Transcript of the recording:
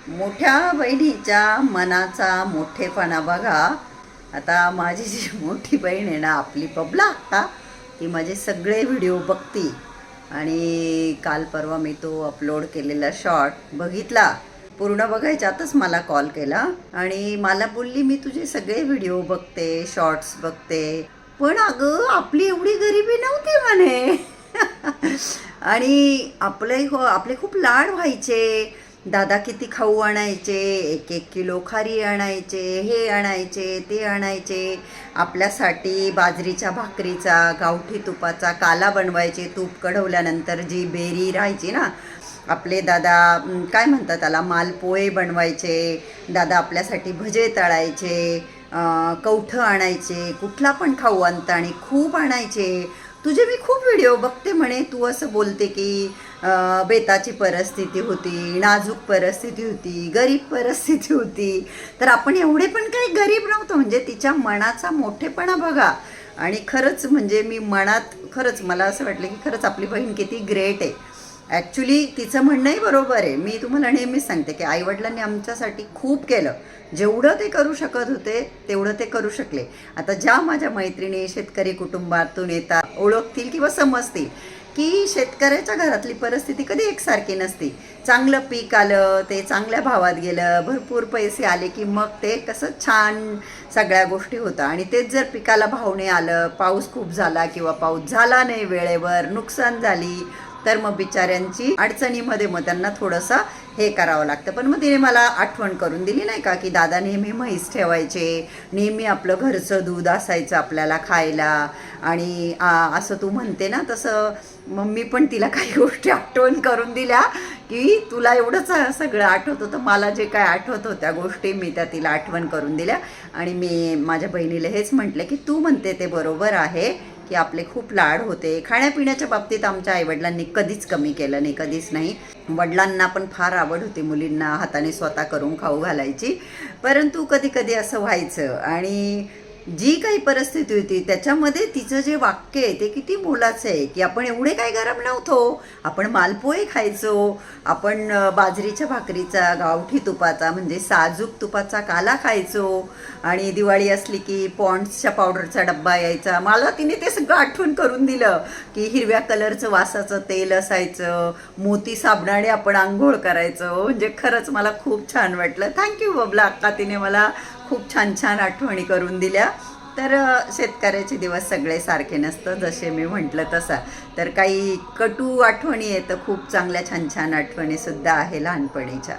मोठ्या बहिणीच्या मनाचा मोठेपणा बघा. आता माझी जी मोठी बहीण आहे ना, आपली बबला आता, ती माझे सगळे व्हिडिओ बघती. आणि काल परवा मी तो अपलोड केलेला शॉर्ट बघितला. पूर्ण बघायच्यातच मला कॉल केला आणि मला बोलली, मी तुझे सगळे व्हिडिओ बघते, शॉर्ट्स बघते, पण अगं आपली एवढी गरिबी नव्हती म्हणे. आणि आपले खूप लाड व्हायचे. दादा किती खाऊ आणायचे, 1-1 किलो खारी आणायचे, हे आणायचे, ते आणायचे. आपल्यासाठी बाजरीच्या भाकरीचा, गावठी तुपाचा काला बनवायचे. तूप कढवल्यानंतर जी बेरी राहायची ना, आपले दादा काय म्हणतात त्याला, मालपोहे बनवायचे. दादा आपल्यासाठी भजे तळायचे, कवठं आणायचे, कुठला पण खाऊ आणता आणि खूप आणायचे. तुझे मी खूप व्हिडिओ बघते म्हणे, तू असं बोलते की बेताची परिस्थिती होती, नाजूक परिस्थिती होती, गरीब परिस्थिती होती. तर आपण एवढे पण काही गरीब नव्हतो. म्हणजे तिच्या मनाचा मोठेपणा बघा. आणि खरंच म्हणजे मी मनात खरंच मला असं वाटलं की खरंच आपली बहीण किती ग्रेट आहे. ॲक्च्युली तिचं म्हणणंही बरोबर आहे. मी तुम्हाला नेहमीच सांगते की आईवडिलांनी आमच्यासाठी खूप केलं. जेवढं ते करू शकत होते तेवढं ते करू शकले. आता ज्या माझ्या मैत्रिणी शेतकरी कुटुंबातून येतात, ओळखतील किंवा समजतील की शेतकऱ्याच्या घरातली परिस्थिती कधी एकसारखी नसते. चांगलं पीक आलं, ते चांगल्या भावात गेलं, भरपूर पैसे आले की मग ते कसं छान सगळ्या गोष्टी होतात. आणि तेच जर पिकाला भाव नाही आलं, पाऊस खूप झाला किंवा पाऊस झाला नाही वेळेवर, नुकसान झाली, तर मग बिचाऱ्यांची अडचणीमध्ये मग त्यांना थोडंसं हे करावं लागतं. पण मग तिने मला आठवण करून दिली नाही का की दादा नेहमी म्हैस ठेवायचे, नेहमी आपलं घरचं दूध असायचं आपल्याला खायला. आणि असं तू म्हणते ना तसं मग मी पण तिला काही गोष्टी आठवण करून दिल्या की तुला एवढंच सगळं आठवत होतं. मला जे काय आठवत होत्या गोष्टी मी त्या तिला आठवण करून दिल्या. आणि मी माझ्या बहिणीला हेच म्हटलं की तू म्हणते ते बरोबर आहे की आपले खूप लाड होते. खाण्यापिण्याच्या बाबतीत आमच्या आईवडिलांनी कधीच कमी केलं नाही, कधीच नाही. वडिलांना पण फार आवड होती मुलींना हाताने स्वतः करून खाऊ घालायची. परंतु कधी कधी असं व्हायचं. आणि जी काही परिस्थिती होती त्याच्यामध्ये तिचं जे वाक्य आहे ते किती मोलाचं आहे की आपण एवढे काही गरम नव्हतो, आपण मालपोहे खायचो, आपण बाजरीच्या भाकरीचा, गावठी तुपाचा म्हणजे साजूक तुपाचा काला खायचो. आणि दिवाळी असली की पॉन्ड्सच्या पावडरचा डब्बा यायचा. मला तिने ते सगळं आठवण करून दिलं की हिरव्या कलरचं वासाचं तेल असायचं, मोती साबणाने आपण आंघोळ करायचो. म्हणजे खरंच मला खूप छान वाटलं. थँक्यू बबला अक्का, तिने मला खूप छान छान आठवणी करून दिल्या. तर शेतकऱ्याचे दिवस सगळे सारखे नसतं, जसे मी म्हटलं तसा. तर काही कटू आठवणी आहेत, खूप चांगल्या छान छान आठवणीसुद्धा आहे लहानपणीच्या.